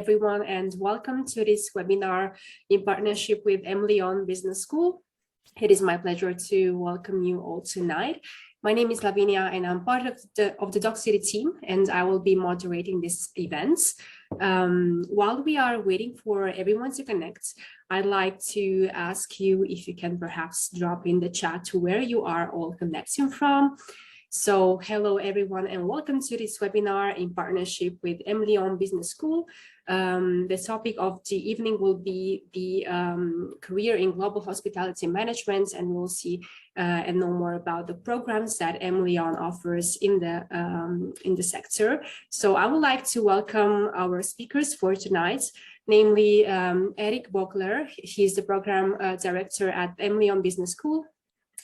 Everyone, and welcome to this webinar in partnership with Emilion Business School. It is my pleasure to welcome you all tonight. My name is Lavinia and I'm part of the Docsity team, and I will be moderating this event. While we are waiting for everyone to connect, I'd like to ask you if you can perhaps drop in the chat to where you are all connecting from. So hello everyone and welcome to this webinar in partnership with Emilion Business School. The topic of the evening will be the career in global hospitality management, and we'll see and know more about the programs that Emilion offers in the sector. So I would like to welcome our speakers for tonight, namely Eric Bockler. He's the program director at Emilion Business School,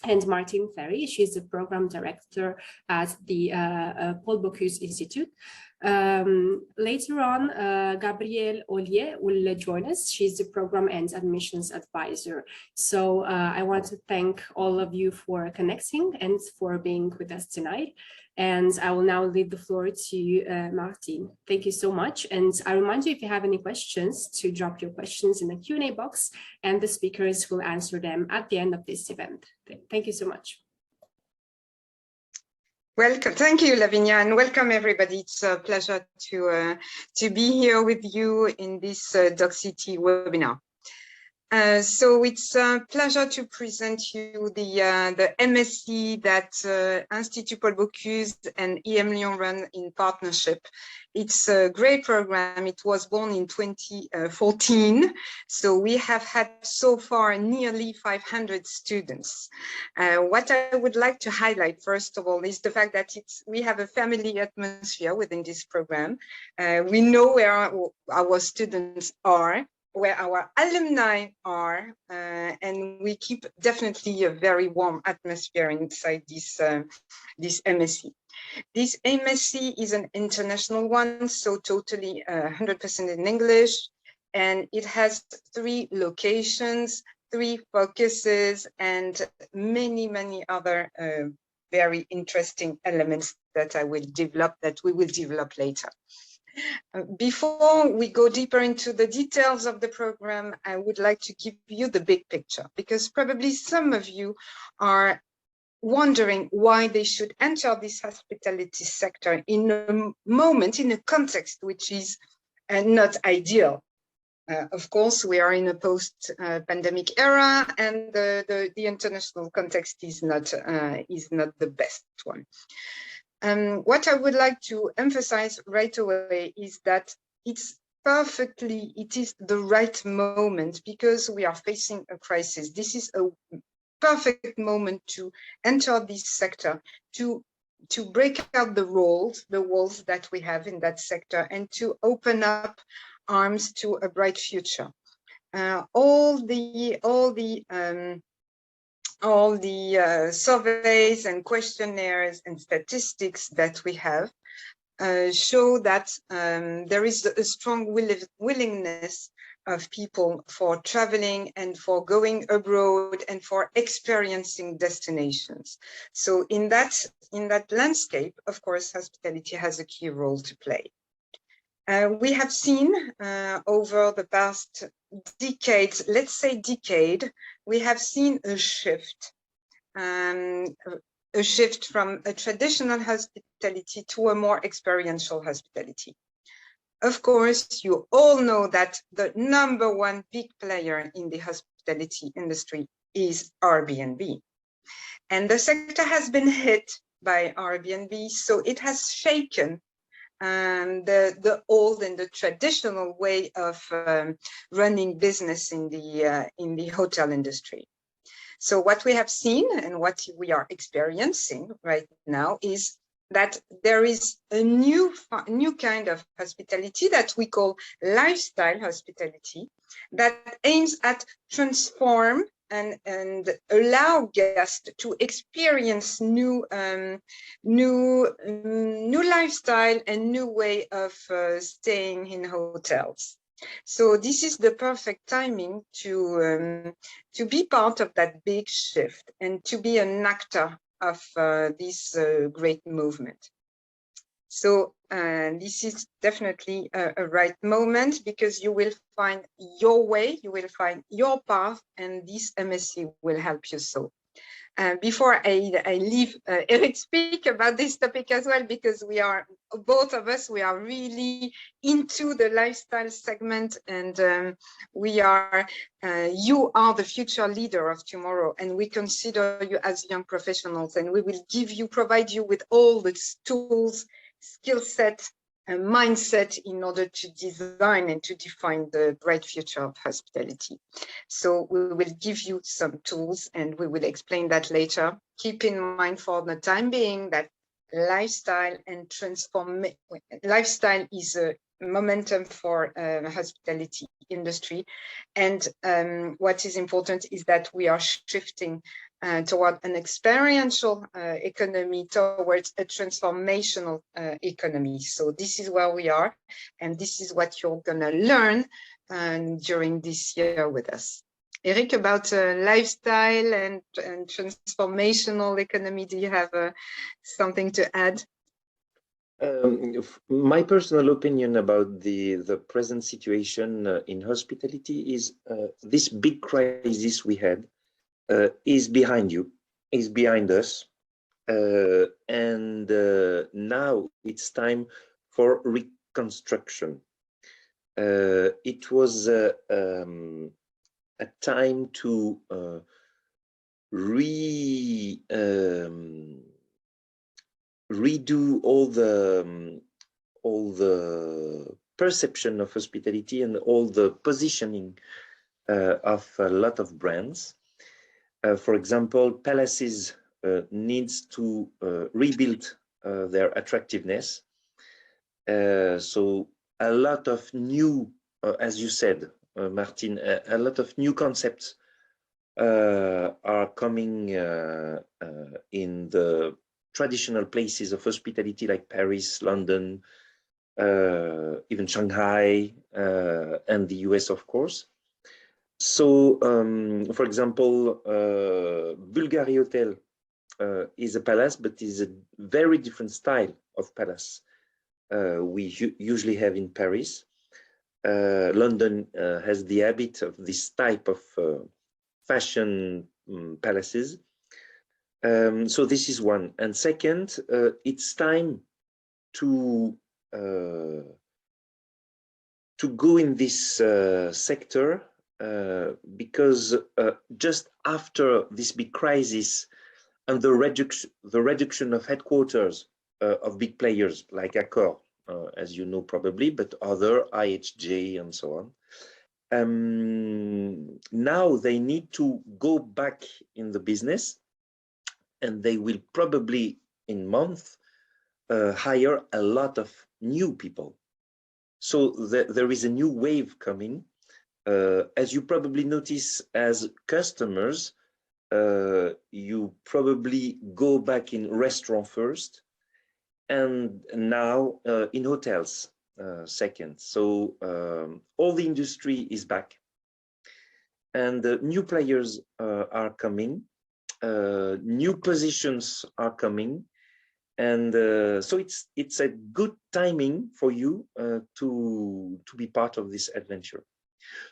and Martin Ferry. She's the program director at the Paul Bocuse Institute. Later on, Gabrielle Ollier will join us. She's the program and admissions advisor. So I want to thank all of you for connecting and for being with us tonight. And I will now leave the floor to Martin. Thank you so much. And I remind you, if you have any questions, to drop your questions in the Q&A box, and the speakers will answer them at the end of this event. Thank you so much. Welcome. Thank you, Lavinia, and welcome everybody. It's a pleasure to be here with you in this Docsity webinar. So it's a pleasure to present you the MSc that Institut Paul Bocuse and Emilion run in partnership. It's a great program. It was born in 2014. So we have had so far nearly 500 students. What I would like to highlight, first of all, is the fact that we have a family atmosphere within this program. We know where our students are, where our alumni are, and we keep definitely a very warm atmosphere inside this MSc. This MSc is an international one, so totally 100% in English, and it has 3 locations, 3 focuses, and many other very interesting elements that we will develop later. Before we go deeper into the details of the program, I would like to give you the big picture, because probably some of you are wondering why they should enter this hospitality sector in a moment, in a context which is not ideal. Of course, we are in a post-pandemic era, and the international context is not the best one. What I would like to emphasize right away is that it is the right moment, because we are facing a crisis. This is a perfect moment to enter this sector, to break out the walls that we have in that sector, and to open up arms to a bright future. All the surveys and questionnaires and statistics that we have show that there is a strong willingness of people for traveling and for going abroad and for experiencing destinations. So in that landscape, of course, hospitality has a key role to play. We have seen over the past decades, let's say decade, we have seen a shift from a traditional hospitality to a more experiential hospitality. Of course, you all know that the #1 big player in the hospitality industry is Airbnb. And the sector has been hit by Airbnb, so it has shaken the old and the traditional way of running business in the hotel industry. So what we have seen and what we are experiencing right now is that there is a new kind of hospitality that we call lifestyle hospitality, that aims at transform and allow guests to experience new lifestyle and new way of staying in hotels. So this is the perfect timing to be part of that big shift and to be an actor of this great movement. So this is definitely a right moment, because you will find your way, you will find your path, and this MSc will help you so. Before I leave Eric speak about this topic as well, because we are, both of us, we are really into the lifestyle segment, and you are the future leader of tomorrow, and we consider you as young professionals, and we will provide you with all the tools, skill set, and mindset in order to design and to define the bright future of hospitality. So we will give you some tools, and we will explain that later. Keep in mind for the time being that lifestyle is a momentum for hospitality industry. And what is important is that we are shifting toward an experiential economy, towards a transformational economy. So this is where we are, and this is what you're gonna learn during this year with us. Eric, about lifestyle and transformational economy, do you have something to add? My personal opinion about the present situation in hospitality is this big crisis we had is behind us, and now it's time for reconstruction. It was a time to redo all the perception of hospitality and all the positioning of a lot of brands. For example, Palaces needs to rebuild their attractiveness. So a lot of new, as you said, Martin, a lot of new concepts are coming in the traditional places of hospitality like Paris, London, even Shanghai, and the US, of course. So, for example, Bulgari Hotel is a palace, but is a very different style of palace we usually have in Paris. London has the habit of this type of fashion palaces. So this is one. And second, it's time to go in this sector, because just after this big crisis and the reduction of headquarters of big players like Accor, as you know probably, but other IHJ and so on, now they need to go back in the business, and they will probably in months hire a lot of new people. So there is a new wave coming. As you probably notice as customers, you probably go back in restaurant first, and now in hotels second. So all the industry is back, and new players are coming, new positions are coming, and so it's a good timing for you to be part of this adventure.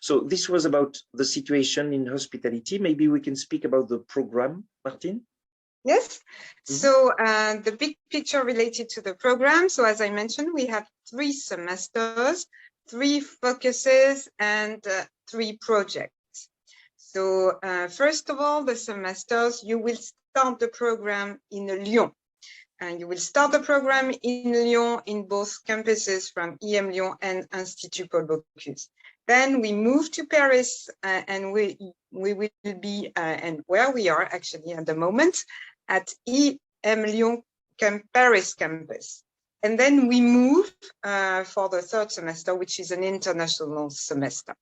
So this was about the situation in hospitality. Maybe we can speak about the program, Martin? Yes. So the big picture related to the program. So as I mentioned, we have 3 semesters, 3 focuses, and 3 projects. So first of all, the semesters, you will start the program in Lyon. And you will start the program in Lyon in both campuses from Emilion and Institut Paul Bocuse. Then we move to Paris, and we will be, and where we are actually at the moment, at Emilion Paris campus. And then we move for the 3rd semester, which is an international semester.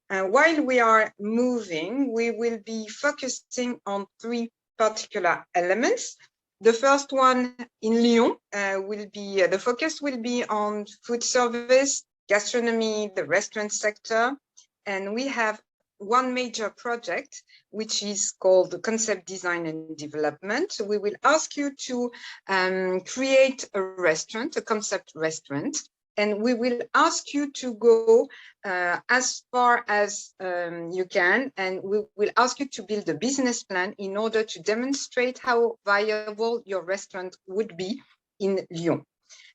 While we are moving, we will be focusing on 3 particular elements. The first one in Lyon will be, the focus will be on food service, gastronomy, the restaurant sector, and we have one major project, which is called the concept design and development. We will ask you to create a restaurant, a concept restaurant, and we will ask you to go as far as you can, and we will ask you to build a business plan in order to demonstrate how viable your restaurant would be in Lyon.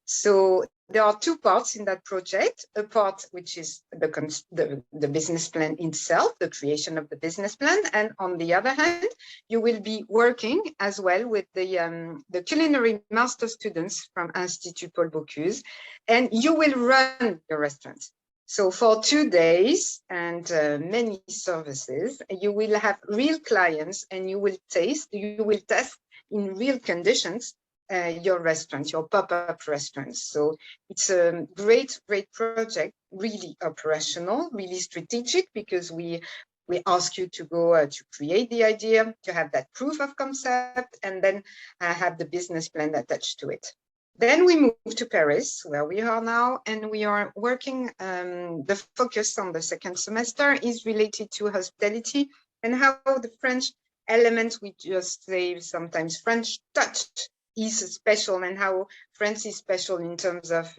So there are two parts in that project, a part which is the business plan itself, the creation of the business plan. And on the other hand, you will be working as well with the culinary master students from Institut Paul Bocuse, and you will run your restaurant. So for 2 days and many services, you will have real clients and you will test in real conditions your restaurant, your pop-up restaurants. So it's a great project, really operational, really strategic, because we ask you to go to create the idea, to have that proof of concept, and then have the business plan attached to it. Then we move to Paris, where we are now, and we are working, the focus on the second semester is related to hospitality and how the French element, we just say sometimes French touch, is special, and how France is special in terms of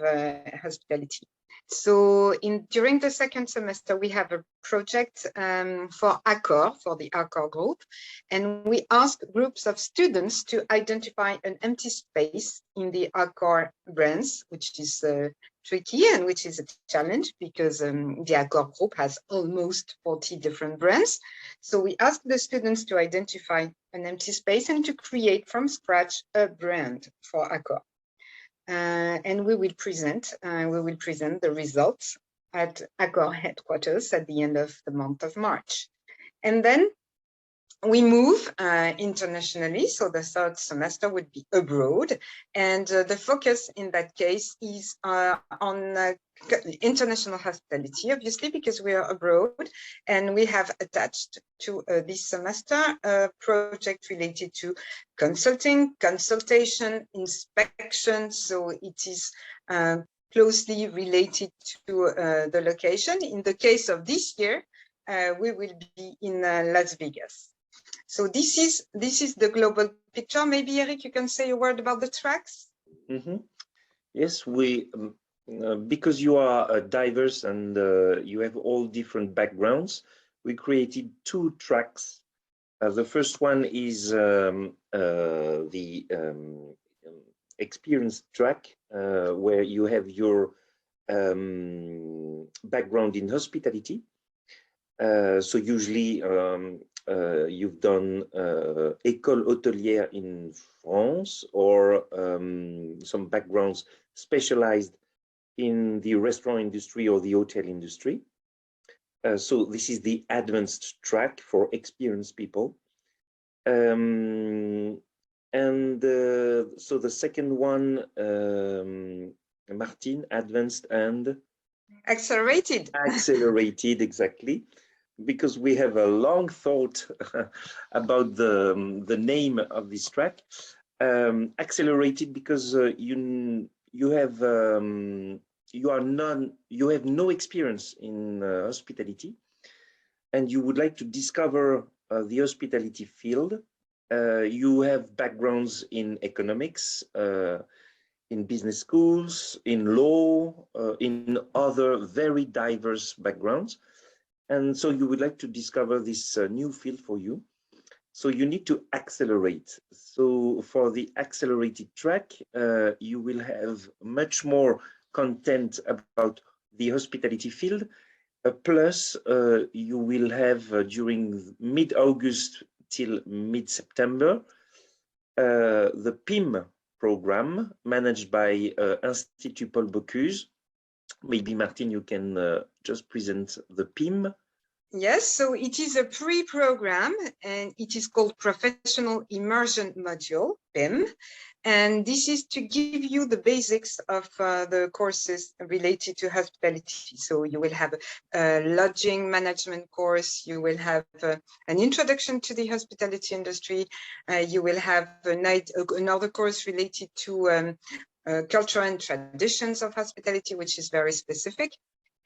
hospitality. So during the second semester, we have a project for Accor, for the Accor group, and we ask groups of students to identify an empty space in the Accor brands, which is tricky and which is a challenge because the Accor group has almost 40 different brands. So we ask the students to identify an empty space and to create from scratch a brand for Accor. And we will present the results at Accor headquarters at the end of the month of March. And then we move internationally, so the third semester would be abroad, and the focus in that case is on international hospitality, obviously, because we are abroad, and we have attached to this semester a project related to consultation, inspection, so it is closely related to the location. In the case of this year, we will be in Las Vegas. So this is the global picture. Maybe Eric, you can say a word about the tracks. Mm-hmm. Yes, we because you are diverse and you have all different backgrounds, we created 2 tracks. The first one is the experience track, where you have your background in hospitality. So usually you've done école hôtelière in France, or some backgrounds specialized in the restaurant industry or the hotel industry. So this is the advanced track for experienced people. So the second one, Martin, advanced and accelerated. Accelerated, exactly. Because we have a long thought about the name of this track. Accelerated because you have no experience in hospitality, and you would like to discover the hospitality field. You have backgrounds in economics, in business schools, in law, in other very diverse backgrounds. And so you would like to discover this new field for you. So you need to accelerate. So for the accelerated track, you will have much more content about the hospitality field. Plus, you will have during mid-August till mid-September, the Pym program managed by Institut Paul Bocuse. Maybe Martin, you can just present the Pym. Yes, so it is a pre-program and it is called Professional Immersion Module, Pym. And this is to give you the basics of the courses related to hospitality. So you will have a lodging management course, you will have an introduction to the hospitality industry, you will have another course related to culture and traditions of hospitality, which is very specific.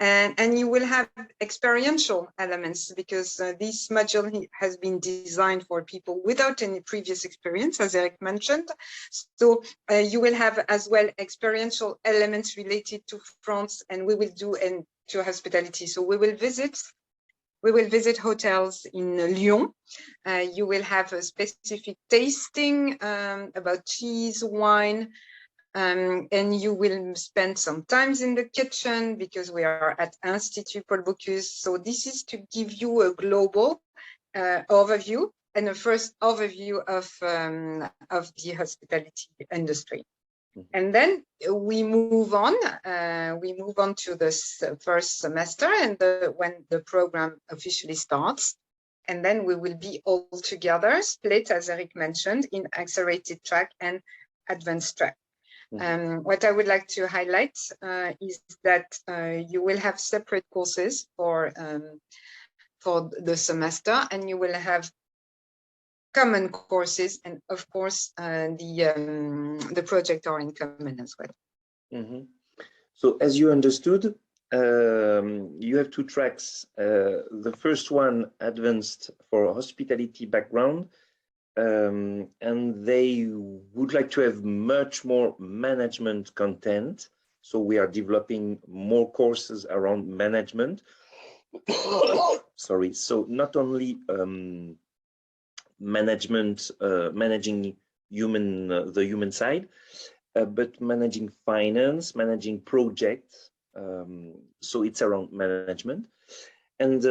And you will have experiential elements because this module has been designed for people without any previous experience, as Eric mentioned. So you will have as well experiential elements related to France, and we will do to hospitality. So we will visit hotels in Lyon. You will have a specific tasting about cheese, wine, and you will spend some time in the kitchen because we are at Institut Paul Bocuse. So this is to give you a global overview and a first overview of the hospitality industry. And then we move on to this first semester and when the program officially starts. And then we will be all together, split, as Eric mentioned, in accelerated track and advanced track. What I would like to highlight is that you will have separate courses for the semester, and you will have common courses, and of course the project are in common as well. So as you understood, you have two tracks. The first one, advanced for hospitality background, and they would like to have much more management content. So we are developing more courses around management. Sorry, so not only management, managing the human side, but managing finance, managing projects. So it's around management. And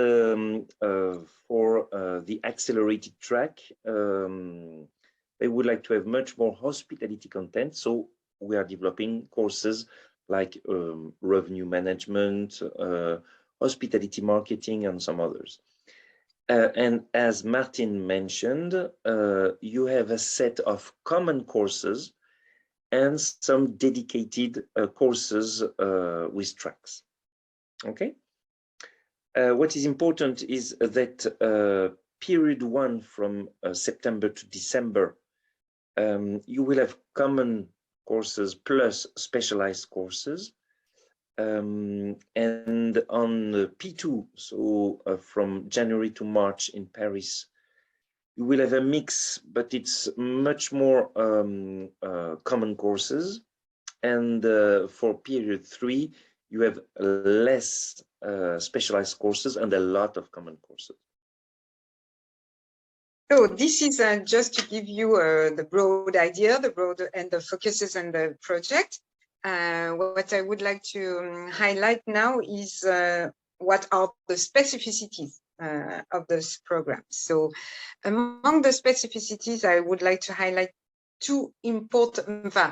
for the accelerated track, they would like to have much more hospitality content. So we are developing courses like revenue management, hospitality marketing, and some others. And as Martin mentioned, you have a set of common courses and some dedicated courses with tracks. Okay. What is important is that period 1 from September to December, you will have common courses plus specialized courses. And on P2, so from January to March in Paris, you will have a mix, but it's much more common courses. And for period 3, you have less specialized courses and a lot of common courses. So this is just to give you the broad idea, and the focuses and the project. What I would like to highlight now is what are the specificities of this program. So among the specificities, I would like to highlight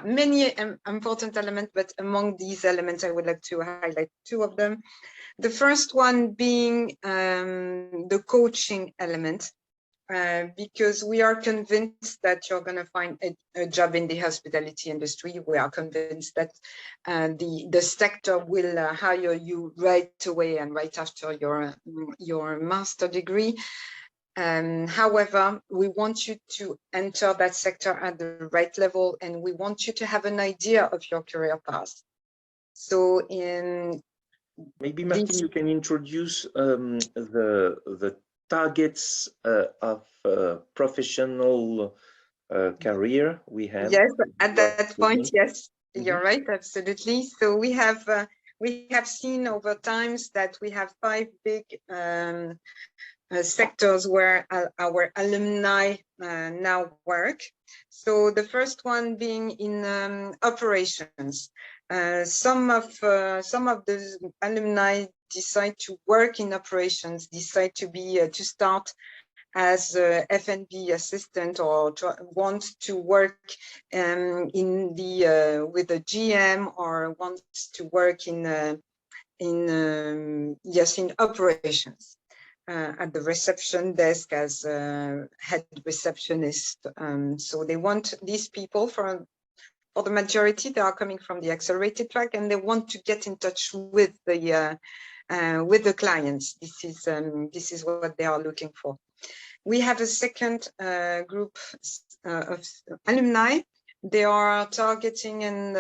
many important elements, but among these elements, I would like to highlight 2 of them. The first one being the coaching element. Because we are convinced that you're going to find a job in the hospitality industry. We are convinced that the sector will hire you right away and right after your master degree. However, we want you to enter that sector at the right level, and we want you to have an idea of your career path. So maybe Martin, you can introduce the targets of professional career we have. Yes, at that point, yes, you're right, absolutely. So we have seen over times that we have 5 big sectors where our alumni now work. So the first one being in operations. Some of the alumni decide to work in operations, decide to start as a F&B assistant, or want to work with a GM, or wants to work in operations. At the reception desk as head receptionist. So they want these people, for the majority, they are coming from the accelerated track, and they want to get in touch with the clients. This is what they are looking for. We have a second group of alumni. They are targeting in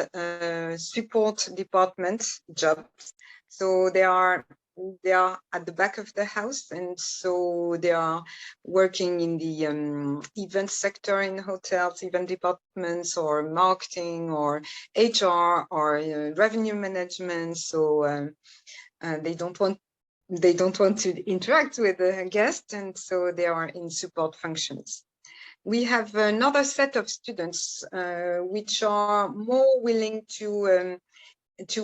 support department jobs. So they are at the back of the house, and so they are working in the event sector in hotels, event departments, or marketing, or HR, or revenue management. So they don't want to interact with the guests, and so they are in support functions. We have another set of students which are more willing to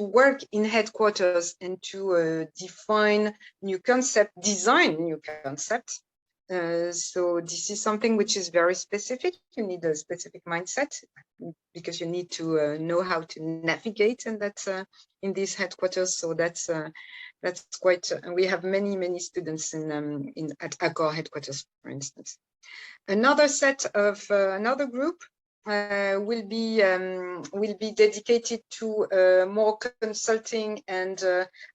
work in headquarters and to design new concepts. So this is something which is very specific. You need a specific mindset because you need to know how to navigate in that in these headquarters. So that's quite. We have many students at Accor headquarters, for instance. Another set of another group will be dedicated to more consulting and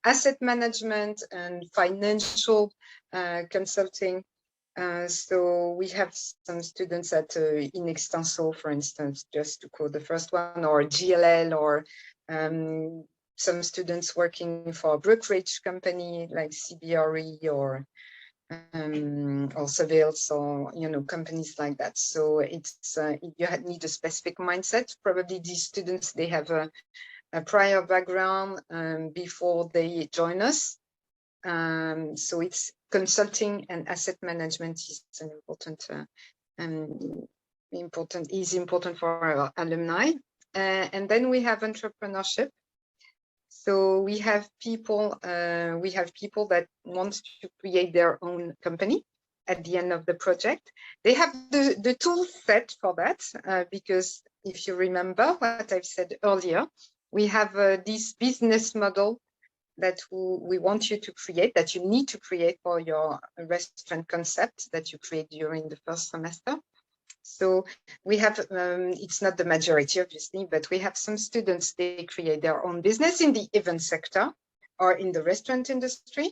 asset management and financial consulting. So we have some students at In Extenso, for instance, just to quote the first one, or GLL, or some students working for a brokerage company like CBRE or Seville, or companies like that. So it's you need a specific mindset. Probably these students, they have a prior background before they join us. So it's consulting and asset management is an important for our alumni. And then we have entrepreneurship. So we have people that want to create their own company at the end of the project. They have the tool set for that because if you remember what I've said earlier, we have this business model that we want you to create, that you need to create for your restaurant concept that you create during the first semester. So we have, it's not the majority, obviously, but we have some students, they create their own business in the event sector or in the restaurant industry.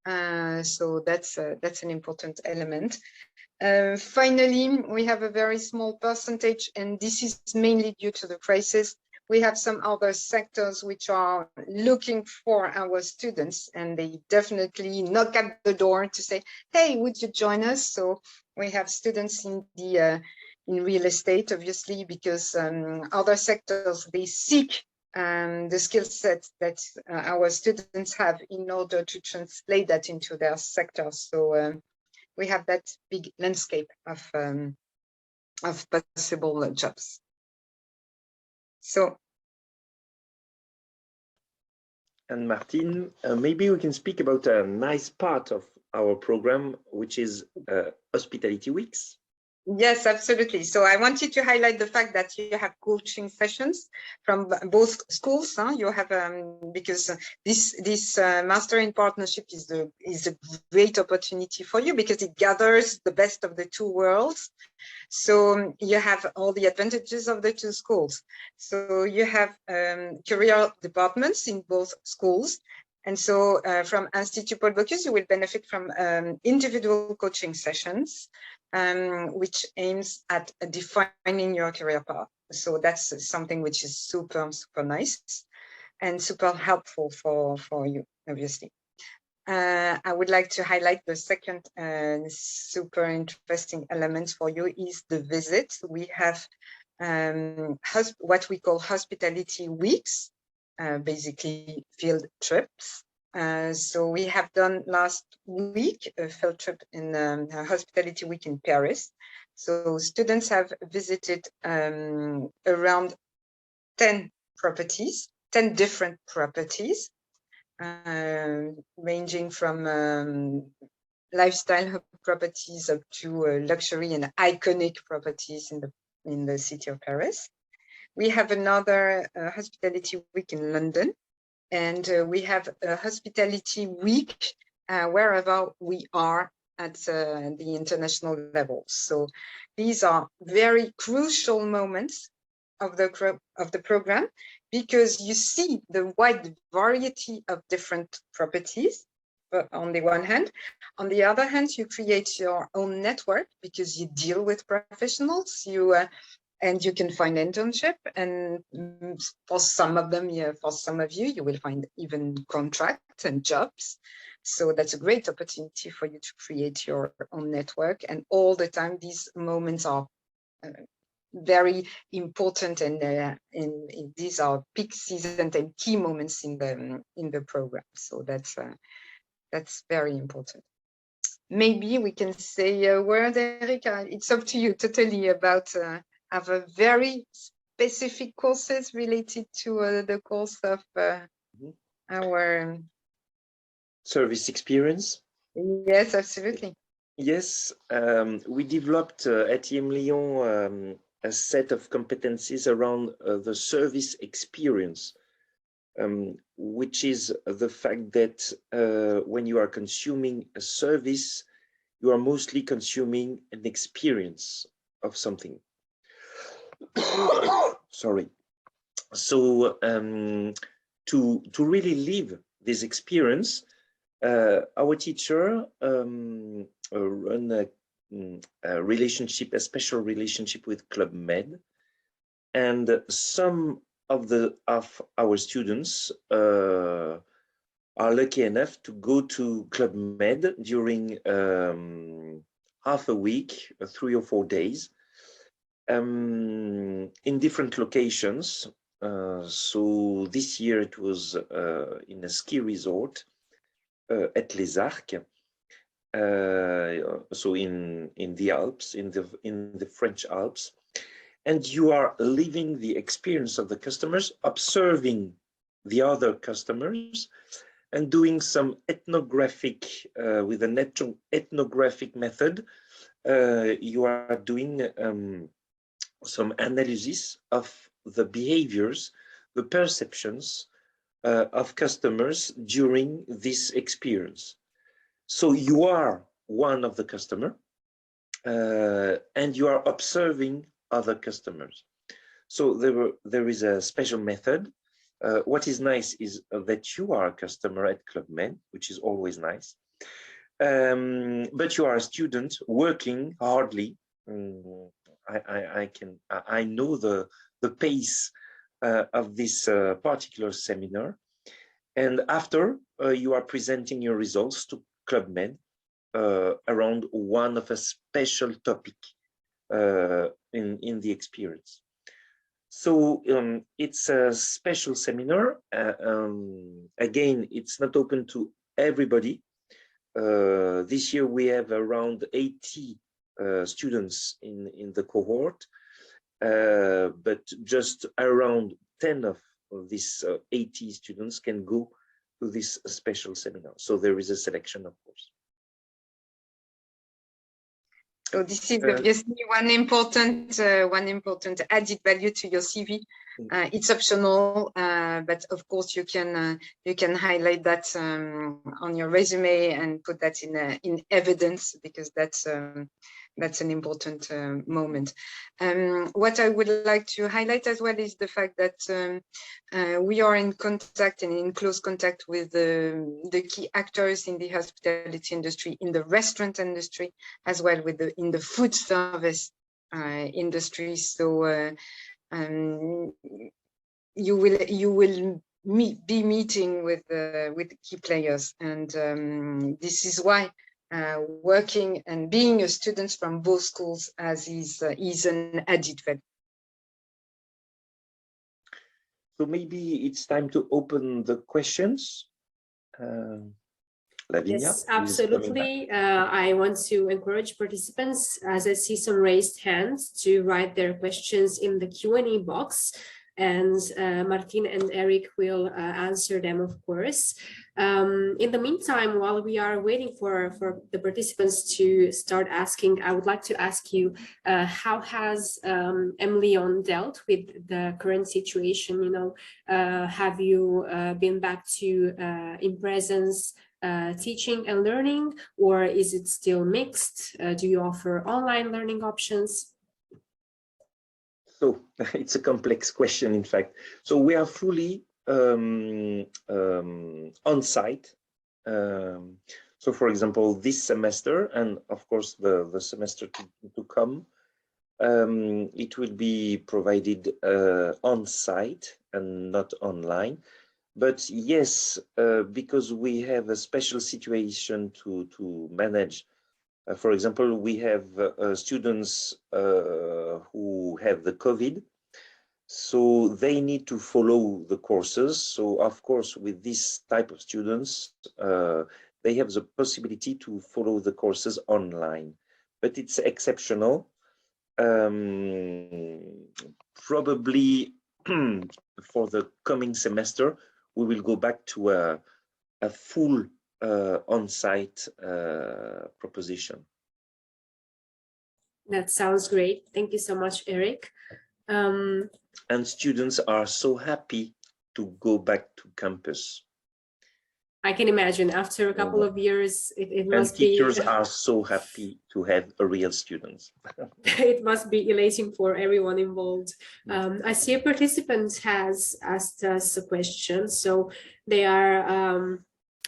So that's an important element. Finally, we have a very small percentage, and this is mainly due to the crisis. We have some other sectors which are looking for our students, and they definitely knock at the door to say, hey, would you join us? So we have students in the in real estate, obviously, because other sectors, they seek the skill set that our students have in order to translate that into their sector. So we have that big landscape of possible jobs. So. And Martine, maybe we can speak about a nice part of our program, which is Hospitality Weeks. Yes, absolutely. So I wanted to highlight the fact that you have coaching sessions from both schools. You have because this master in partnership is a great opportunity for you because it gathers the best of the two worlds. So you have all the advantages of the two schools. So you have career departments in both schools. And so from Institut Paul Bocuse, you will benefit from individual coaching sessions, which aims at defining your career path. So that's something which is super nice and super helpful for you, obviously. I would like to highlight the second super interesting element for you is the visit. We have what we call hospitality weeks, basically field trips. So we have done last week a field trip in a hospitality week in Paris. So students have visited around 10 different properties, ranging from lifestyle properties up to luxury and iconic properties in the city of Paris. We have another hospitality week in London, and we have a hospitality week wherever we are at the international level. So these are very crucial moments of the program because you see the wide variety of different properties on the one hand. On the other hand, you create your own network because you deal with professionals. You and you can find internship, and for some of them, yeah, for some of you, you will find even contracts and jobs. So that's a great opportunity for you to create your own network. And all the time, these moments are very important, and these are peak season and key moments in the program. So that's very important. Maybe we can say a word, Eric. It's up to you totally about have a very specific courses related to the course of our service experience. Yes, absolutely. Yes, we developed at Emilion a set of competencies around the service experience, which is the fact that when you are consuming a service, you are mostly consuming an experience of something. Sorry. So to really live this experience, our teacher run a relationship, a special relationship with Club Med, and some of our students are lucky enough to go to Club Med during half a week, 3 or 4 days, in different locations. So this year it was in a ski resort at Les Arcs, so in the Alps, in the French Alps, and you are living the experience of the customers, observing the other customers, and doing some ethnographic with an ethnographic method. You are doing some analysis of the behaviors, the perceptions of customers during this experience. So you are one of the customer, and you are observing other customers. So there is a special method. What is nice is that you are a customer at Club Med, which is always nice. But you are a student working hardly. I know the pace of this particular seminar, and after you are presenting your results to Club Med around one of a special topic in the experience. So it's a special seminar. Again, it's not open to everybody. This year we have around 80 students in the cohort, but just around 10 of these 80 students can go to this special seminar. So there is a selection, of course. So this is obviously one important added value to your CV. It's optional, but of course you can highlight that on your resume and put that in evidence, because that's an important moment. What I would like to highlight as well is the fact that we are in contact and in close contact with the key actors in the hospitality industry, in the restaurant industry, as well in the food service industry. So you will be meeting with key players, and this is why working and being a student from both schools is an added value. So maybe it's time to open the questions. Lavinia, yes, absolutely. I want to encourage participants, as I see some raised hands, to write their questions in the Q&A box, and Martin and Eric will answer them, of course. In the meantime, while we are waiting for the participants to start asking, I would like to ask you, how has Emilion dealt with the current situation? You know, have you been back to in presence teaching and learning, or is it still mixed? Do you offer online learning options? So it's a complex question, in fact. So we are fully on site. So for example, this semester, and of course the semester to come, It will be provided on site and not online. But yes, because we have a special situation to manage. For example, we have students who have the COVID, so they need to follow the courses. So of course, with this type of students, they have the possibility to follow the courses online, but it's exceptional. Probably for the coming semester, we will go back to a full on-site proposition. That sounds great. Thank you so much, Eric. And students are so happy to go back to campus. I can imagine after a couple of years, it must be. And teachers are so happy to have a real students. It must be elating for everyone involved. I see a participant has asked us a question. So they are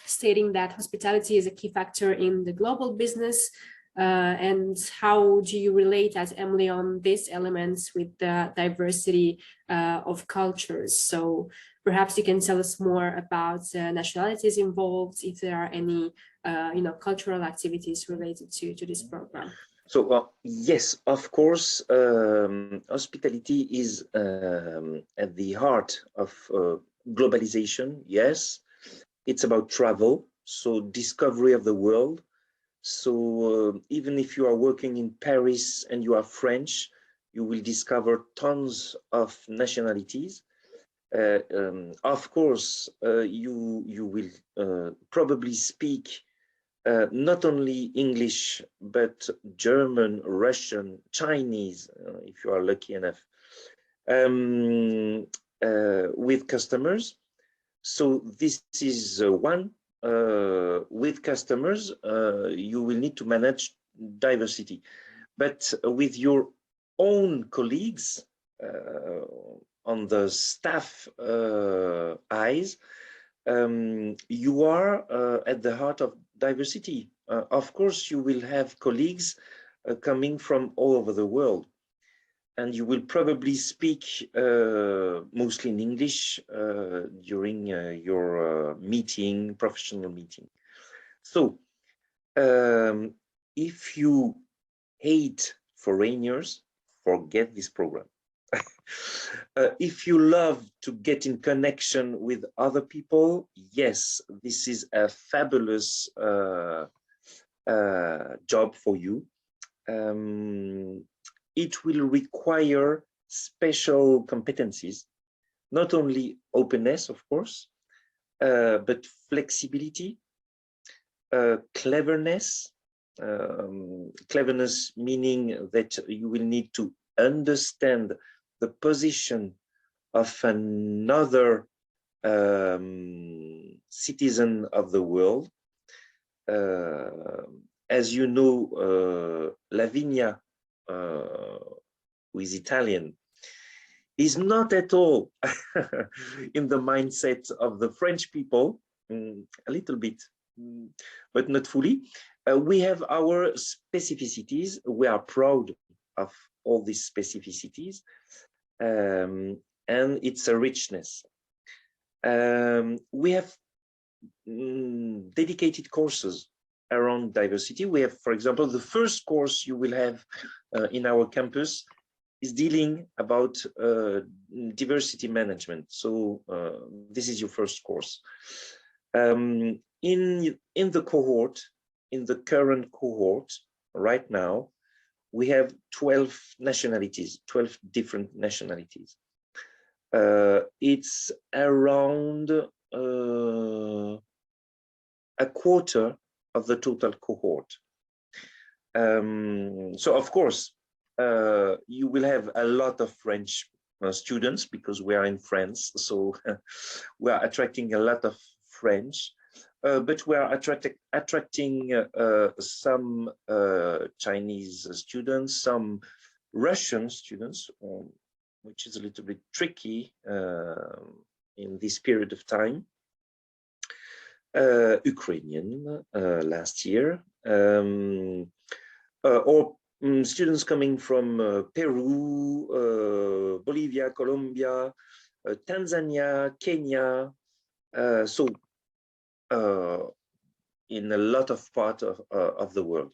stating that hospitality is a key factor in the global business. And how do you relate as Emilion these elements with the diversity of cultures? So perhaps you can tell us more about nationalities involved, if there are any cultural activities related to this program. So yes, of course, hospitality is at the heart of globalization. Yes, it's about travel, so discovery of the world. So even if you are working in Paris and you are French, you will discover tons of nationalities. Of course, you will probably speak not only English, but German, Russian, Chinese, if you are lucky enough, with customers. So this is one. With customers, you will need to manage diversity, but with your own colleagues on the staff eyes, you are at the heart of diversity. Of course, you will have colleagues coming from all over the world, and you will probably speak mostly in English during your meeting, professional meeting. So if you hate foreigners, forget this program. If you love to get in connection with other people, yes, this is a fabulous job for you. It will require special competencies, not only openness, of course, but flexibility, cleverness. Cleverness meaning that you will need to understand the position of another citizen of the world. As you know, Lavinia, who is Italian, is not at all in the mindset of the French people, a little bit, but not fully. We have our specificities. We are proud of all these specificities, and it's a richness. We have dedicated courses around diversity. We have, for example, the first course you will have in our campus is dealing about diversity management. So this is your first course. In the cohort, in the current cohort right now, we have 12 nationalities, 12 different nationalities. It's around a quarter of the total cohort. So of course, you will have a lot of French students because we are in France. So we are attracting a lot of French, but we are attracting some Chinese students, some Russian students, which is a little bit tricky in this period of time. Ukrainian last year, or students coming from Peru, Bolivia, Colombia, Tanzania, Kenya, in a lot of parts of the world.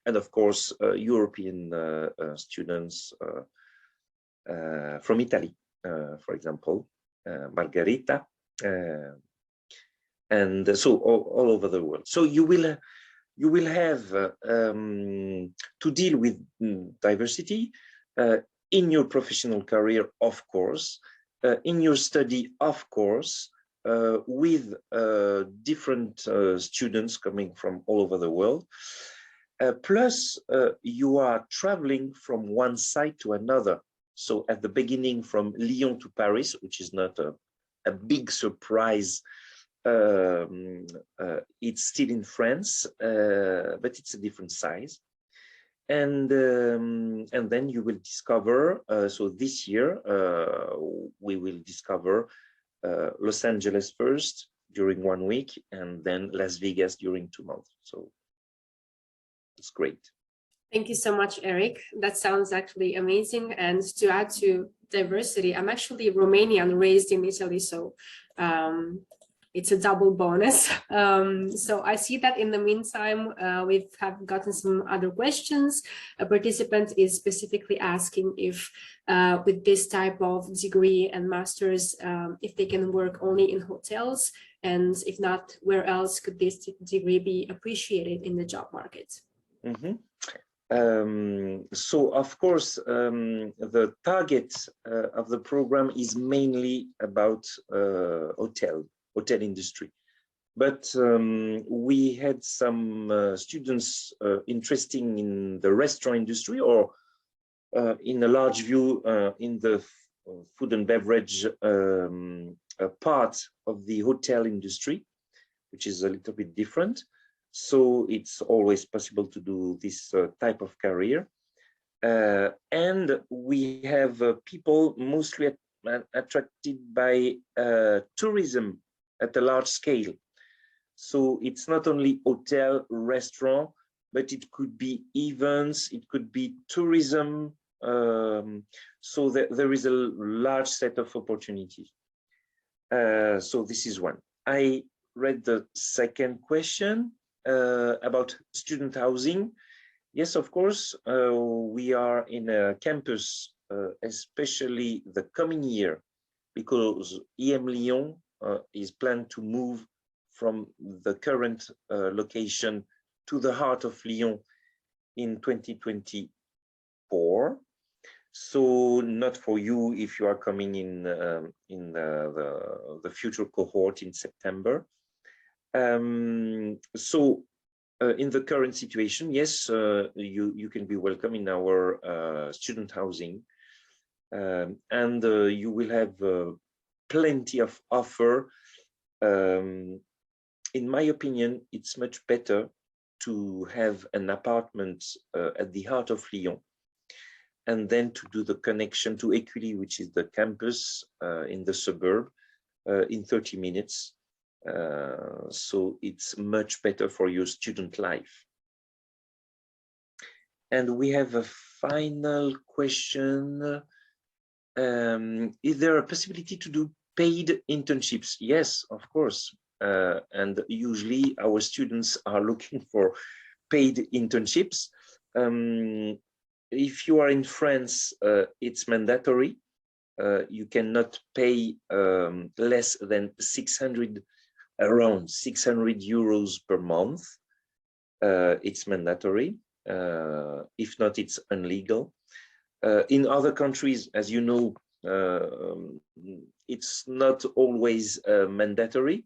And of course, European students from Italy, for example, Margherita, and so all over the world. So you will have to deal with diversity in your professional career, of course, in your study, of course, with different students coming from all over the world. Plus, you are traveling from one site to another. So at the beginning from Lyon to Paris, which is not a big surprise. It's still in France, but it's a different size. And then you will discover, so this year, we will discover Los Angeles first during 1 week, and then Las Vegas during 2 months. So it's great. Thank you so much, Eric. That sounds actually amazing. And to add to diversity, I'm actually Romanian, raised in Italy, so it's a double bonus. So I see that in the meantime, we have gotten some other questions. A participant is specifically asking if with this type of degree and master's, if they can work only in hotels, and if not, where else could this degree be appreciated in the job market? Mm-hmm. So of course, the target of the program is mainly about hotel industry, but we had some students interested in the restaurant industry, or in a large view in the food and beverage part of the hotel industry, which is a little bit different. So it's always possible to do this type of career. And we have people mostly attracted by tourism at a large scale. So it's not only hotel, restaurant, but it could be events, it could be tourism. So there is a large set of opportunities. So this is one. I read the second question about student housing. Yes, of course, we are in a campus, especially the coming year, because Emilion is planned to move from the current location to the heart of Lyon in 2024. So not for you if you are coming in the future cohort in September. So in the current situation, yes, you can be welcome in our student housing, and you will have plenty of offer. In my opinion, it's much better to have an apartment at the heart of Lyon, and then to do the connection to Écully, which is the campus in the suburb, in 30 minutes. So it's much better for your student life. And we have a final question. Is there a possibility to do paid internships? Yes, of course. And usually our students are looking for paid internships. If you are in France, it's mandatory. You cannot pay less than around 600 euros per month. It's mandatory. If not, it's illegal. In other countries, as you know, it's not always mandatory.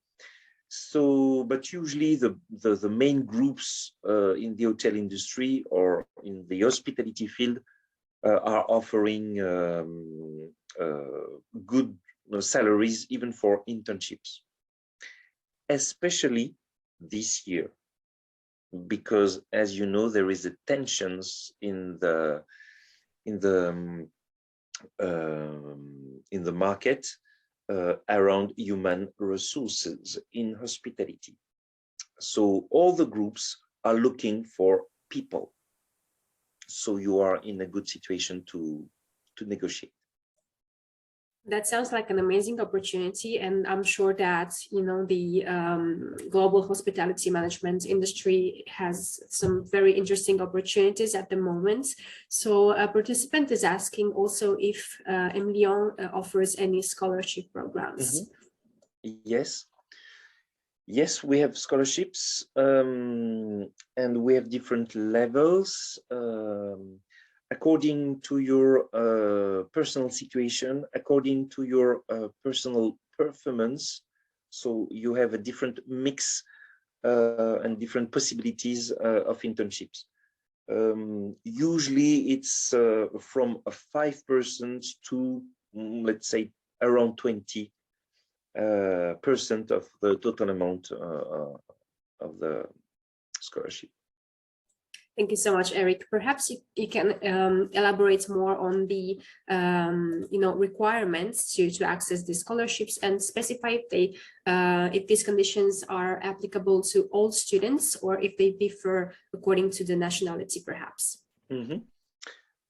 So, but usually the main groups in the hotel industry or in the hospitality field are offering good salaries even for internships, especially this year, because as you know, there is a tensions in the market around human resources in hospitality. So all the groups are looking for people. so you are in a good situation to negotiate. That sounds like an amazing opportunity, and I'm sure that the global hospitality management industry has some very interesting opportunities at the moment. So a participant is asking also if Emilion offers any scholarship programs. Yes, we have scholarships, and we have different levels. According to your personal situation, according to your personal performance. So you have a different mix and different possibilities of internships. Usually it's from 5% to, let's say, around 20% of the total amount of the scholarship. Thank you so much, Eric. Perhaps you can elaborate more on the requirements to access the scholarships and specify if these conditions are applicable to all students or if they differ according to the nationality, perhaps.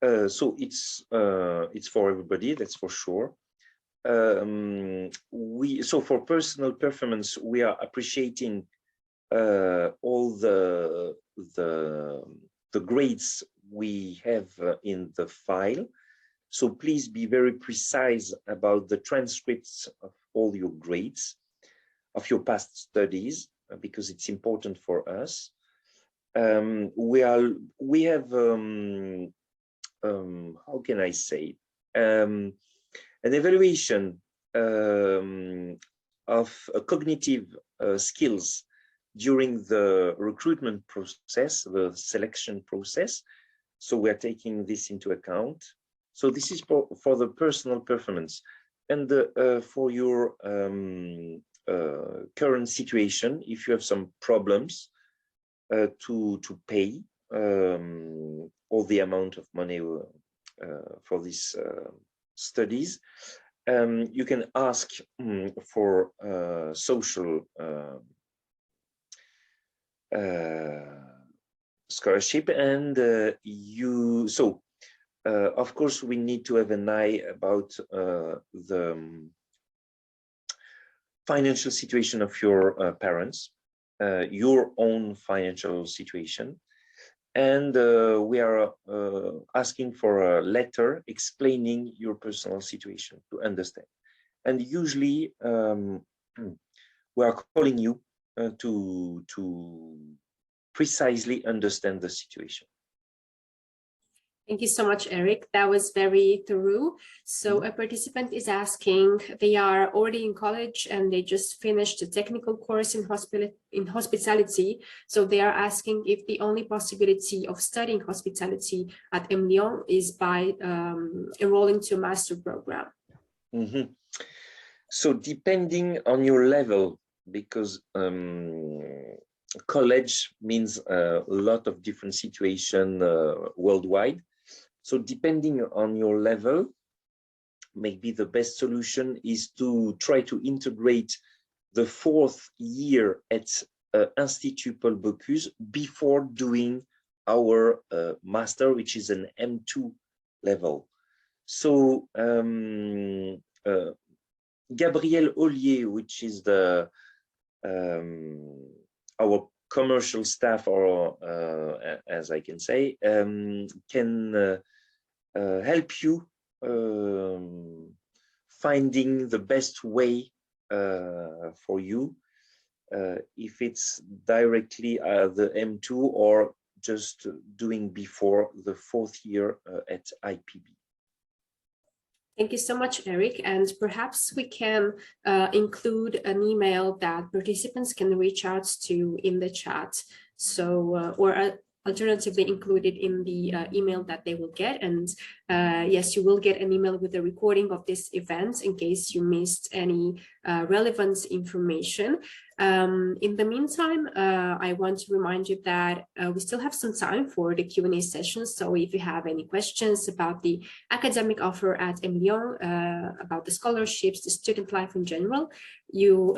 So it's for everybody, that's for sure. So for personal performance, we are appreciating all the grades we have in the file. So please be very precise about the transcripts of all your grades of your past studies, because it's important for us. We have how can I say, an evaluation of cognitive skills during the recruitment process, the selection process. So we are taking this into account. So this is for the personal performance. And for your current situation, if you have some problems to pay all the amount of money for these studies, you can ask for social scholarship, and of course we need to have an eye about the financial situation of your parents, your own financial situation, and we are asking for a letter explaining your personal situation to understand. And usually we are calling you to precisely understand the situation. Thank you so much, Eric. That was very thorough. So a participant is asking, they are already in college and they just finished a technical course in hospitality. So they are asking if the only possibility of studying hospitality at Emilion is by enrolling to a master program. So depending on your level, because college means a lot of different situations worldwide. So depending on your level, maybe the best solution is to try to integrate the 4th year at Institut Paul Bocuse before doing our master, which is an M2 level. So Gabriel Ollier, which is the our commercial staff, or as I can say, can help you finding the best way for you, if it's directly the M2 or just doing before the 4th year at IPB. Thank you so much, Eric. And perhaps we can include an email that participants can reach out to in the chat. So, or alternatively included in the email that they will get. And yes, you will get an email with the recording of this event in case you missed any relevant information. In the meantime, I want to remind you that we still have some time for the Q&A session. So if you have any questions about the academic offer at Emilion, about the scholarships, the student life in general, you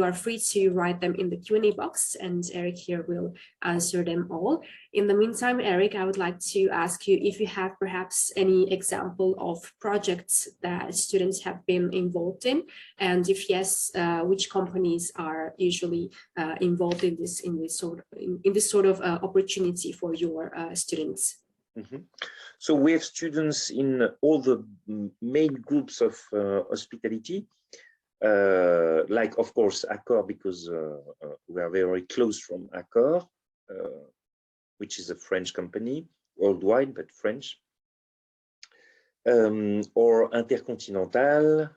are free to write them in the Q&A box, and Eric here will answer them all. In the meantime, Eric, I would like to ask you if you have perhaps any example of projects that students have been involved in, and if yes, which companies are usually involved in this sort of opportunity for your students. Mm-hmm. So we have students in all the main groups of hospitality, like of course Accor, because we are very close from Accor, which is a French company, worldwide but French, or Intercontinental,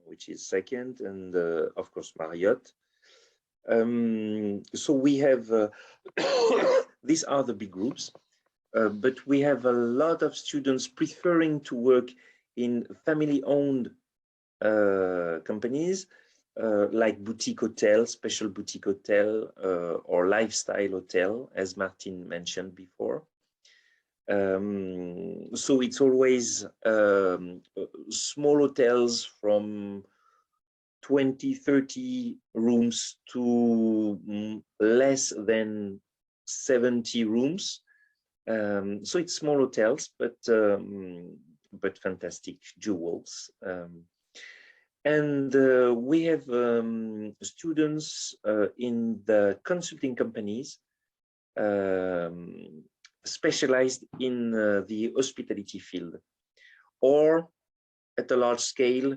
which is second, and of course Marriott. So we have these are the big groups, but we have a lot of students preferring to work in family-owned companies, like boutique hotel, special boutique hotel, or lifestyle hotel, as Martin mentioned before. So it's always small hotels from 20, 30 rooms to less than 70 rooms. So it's small hotels, but fantastic jewels. And we have students in the consulting companies specialized in the hospitality field, or at a large scale,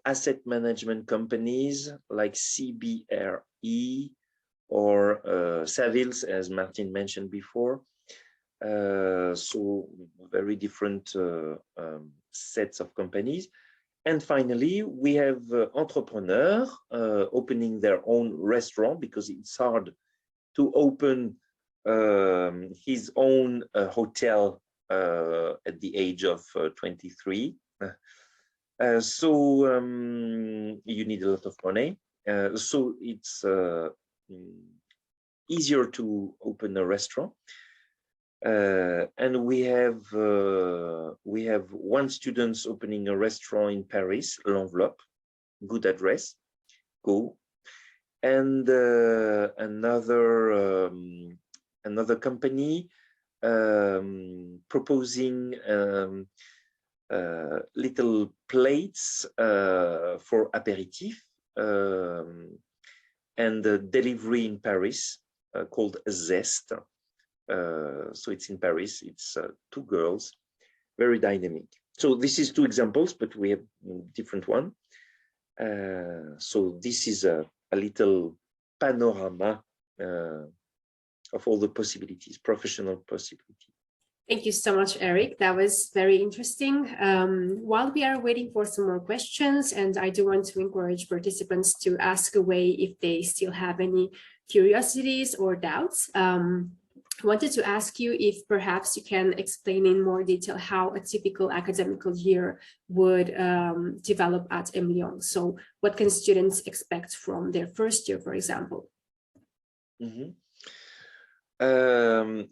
asset management companies like CBRE or Savills, as Martin mentioned before. So very different sets of companies. And finally, we have entrepreneurs opening their own restaurant, because it's hard to open his own hotel at the age of 23. So you need a lot of money. So it's easier to open a restaurant. And we have one student opening a restaurant in Paris, L'Enveloppe, good address, go. And another company proposing little plates for aperitif and delivery in Paris, called Zest. So it's in Paris, it's two girls, very dynamic. So this is two examples, but we have different one. So this is a little panorama of all the possibilities, professional possibilities. Thank you so much, Eric. That was very interesting. While we are waiting for some more questions, and I do want to encourage participants to ask away if they still have any curiosities or doubts. I wanted to ask you if perhaps you can explain in more detail how a typical academical year would develop at Emilion. So what can students expect from their first year, for example? Mm-hmm.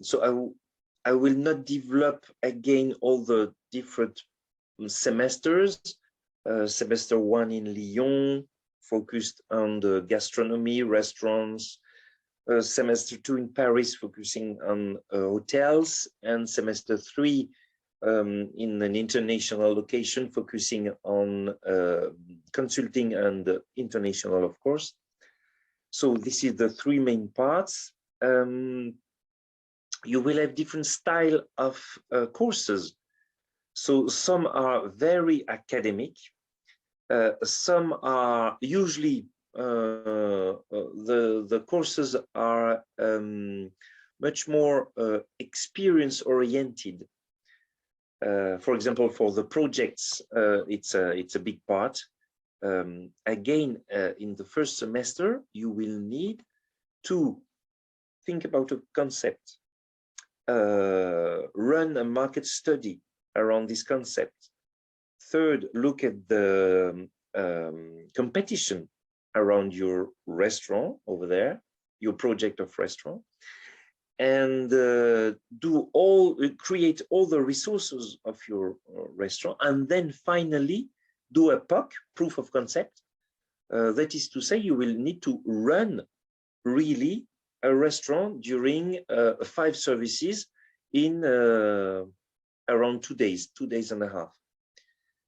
So I will not develop again all the different semesters. Semester 1 in Lyon focused on the gastronomy, restaurants. Semester 2 in Paris focusing on hotels, and semester 3 in an international location focusing on consulting and international, of course. So this is the three main parts. You will have different style of courses. So some are very academic. Some are usually the courses are much more experience oriented. For example, for the projects, it's a big part. Again, in the first semester, you will need to think about a concept, run a market study around this concept. Third, look at the competition around your restaurant over there, your project of restaurant, and create all the resources of your restaurant, and then finally do a POC, proof of concept. That is to say, you will need to run really a restaurant during 5 services in around 2 days, 2.5 days.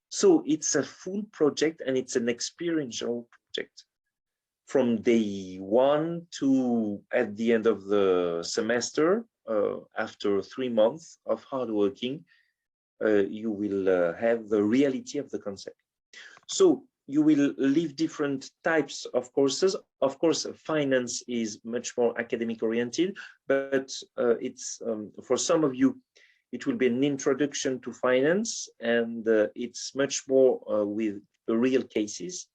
So it's a full project, and it's an experiential project. From day 1 to at the end of the semester, after 3 months of hard working, you will have the reality of the concept. So you will leave different types of courses. Of course, finance is much more academic oriented, but it's for some of you, it will be an introduction to finance, and it's much more with the real cases.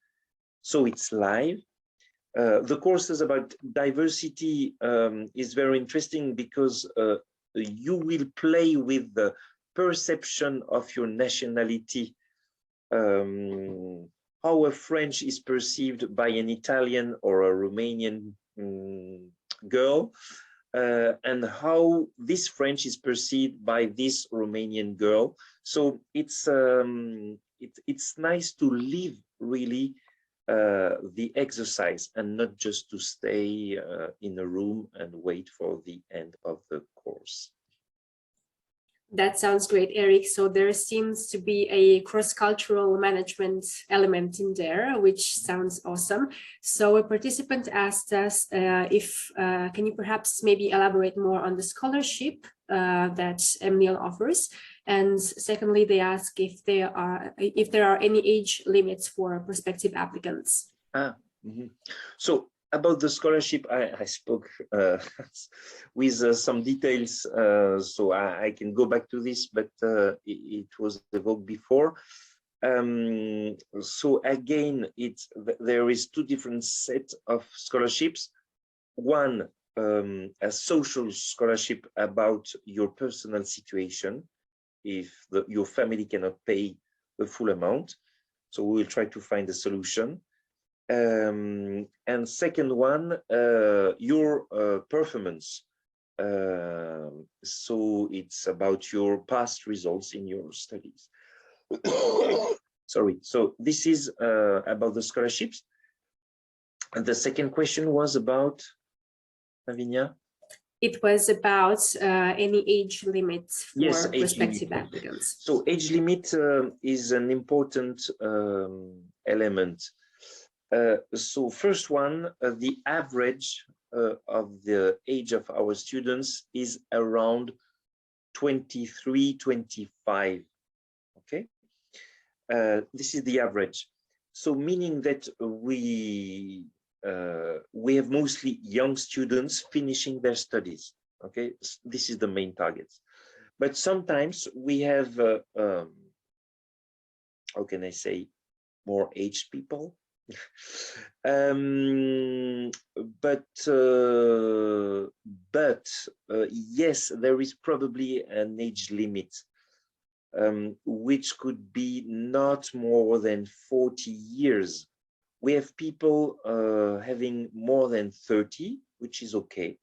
So it's live. The courses about diversity is very interesting because you will play with the perception of your nationality, how a French is perceived by an Italian or a Romanian girl, and how this French is perceived by this Romanian girl. So it's nice to live really the exercise, and not just to stay in a room and wait for the end of the course. That sounds great, Eric. So there seems to be a cross-cultural management element in there, which sounds awesome. So a participant asked us if can you perhaps maybe elaborate more on the scholarship that Emilion offers? And secondly, they ask if there are any age limits for prospective applicants. So about the scholarship, I spoke with some details, so I can go back to this, but it was evoked before. So again, there is 2 different sets of scholarships. One, a social scholarship about your personal situation, if your family cannot pay the full amount. So we will try to find a solution. And second one, your performance. So it's about your past results in your studies. Sorry. So this is about the scholarships. And the second question was about, Lavinia? It was about any age limit for Yes, prospective applicants. So age limit is an important element. So first one, the average of the age of our students is around 23, 25, okay? This is the average. So meaning that we have mostly young students finishing their studies, okay? This is the main target. But sometimes we have, how can I say, more aged people. But yes, there is probably an age limit, which could be not more than 40 years. We have people having more than 30, which is okay,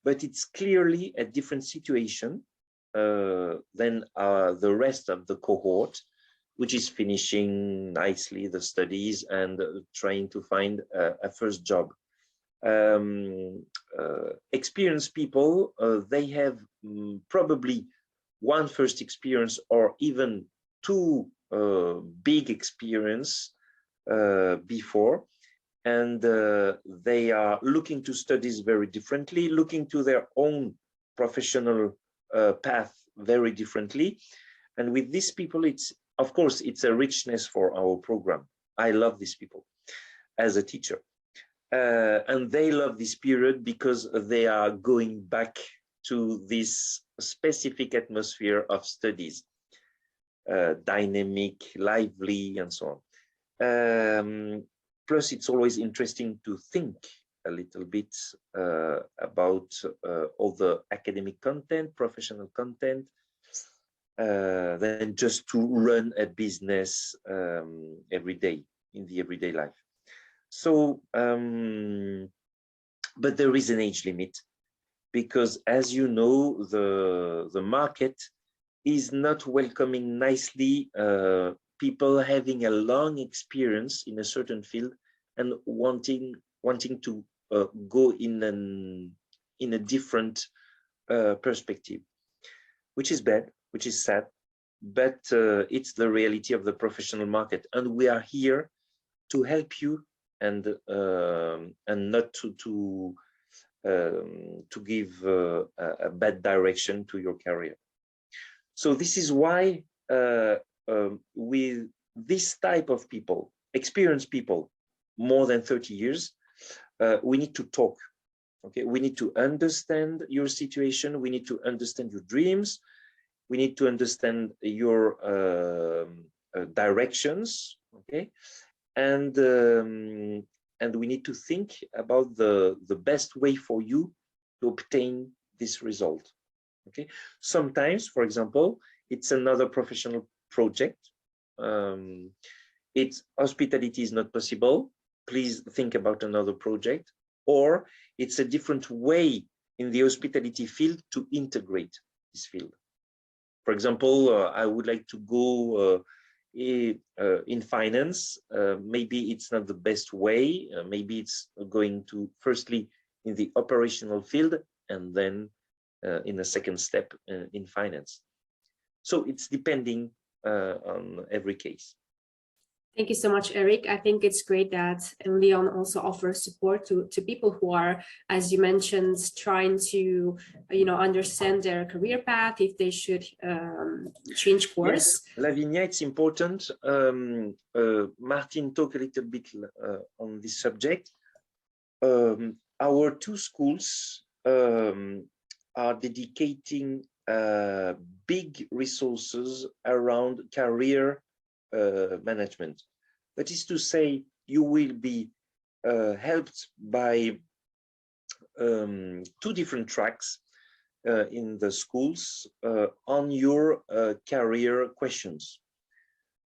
but it's clearly a different situation than the rest of the cohort, which is finishing nicely the studies and trying to find a first job. Experienced people, they have probably one first experience or even 2 big experience before, and they are looking to studies very differently, looking to their own professional path very differently. And with these people, of course, it's a richness for our program. I love these people as a teacher. And they love this period because they are going back to this specific atmosphere of studies, dynamic, lively, and so on. Plus, it's always interesting to think a little bit about all the academic content, professional content, than just to run a business every day. the everyday life. So, but there is an age limit, because as you know, the market is not welcoming nicely people having a long experience in a certain field and wanting to go in a different perspective, which is bad, which is sad, but it's the reality of the professional market, and we are here to help you and not to give a bad direction to your career. So this is why with this type of people, experienced people, more than 30 years, we need to talk. Okay, we need to understand your situation. We need to understand your dreams. We need to understand your directions. Okay, and we need to think about the best way for you to obtain this result. Okay, sometimes, for example, it's another professional project. It's hospitality is not possible. Please think about another project. Or it's a different way in the hospitality field to integrate this field. For example, I would like to go in finance. Maybe it's not the best way. Maybe it's going to firstly in the operational field and then in a second step in finance. So it's depending on every case. Thank you so much, Eric. I think it's great that Emilion also offers support to people who are, as you mentioned, trying to, understand their career path, if they should change course. Yes, Lavinia, it's important. Martin talked a little bit on this subject. Our two schools are dedicating big resources around career management. That is to say, you will be helped by two different tracks in the schools on your career questions.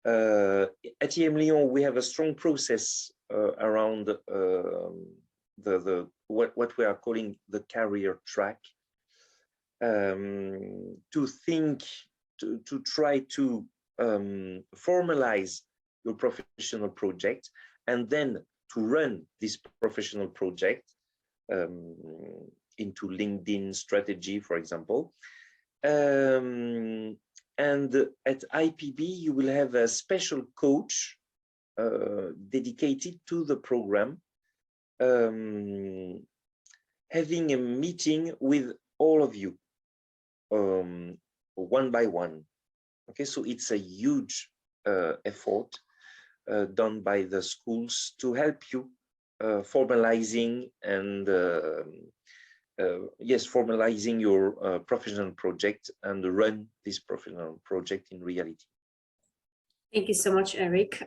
At Emilion, we have a strong process around what we are calling the career track, to try to formalize your professional project and then to run this professional project into LinkedIn strategy, for example. And at IPB, you will have a special coach dedicated to the program, having a meeting with all of you one by one. Okay, so it's a huge effort done by the schools to help you formalizing and formalizing your professional project and run this professional project in reality. Thank you so much, Eric.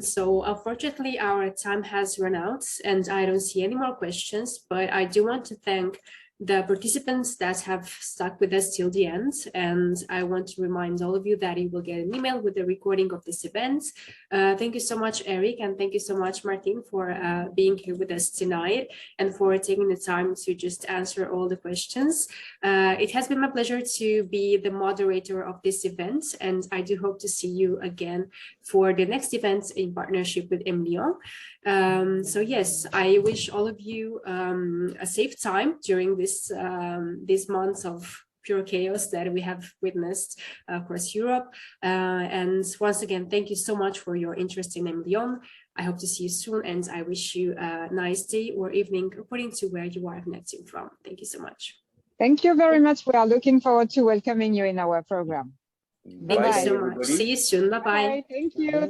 So unfortunately, our time has run out and I don't see any more questions, but I do want to thank the participants that have stuck with us till the end. And I want to remind all of you that you will get an email with the recording of this event. Thank you so much, Eric, and thank you so much, Martin, for being here with us tonight and for taking the time to just answer all the questions. It has been my pleasure to be the moderator of this event, and I do hope to see you again for the next event in partnership with Emilion. So yes, I wish all of you a safe time during these months of pure chaos that we have witnessed across Europe. And once again, thank you so much for your interest in Emilion. I hope to see you soon, and I wish you a nice day or evening according to where you are connecting from. Thank you so much. Thank you very much. We are looking forward to welcoming you in our program. Thank you so much. See you soon. Bye-bye. Thank you.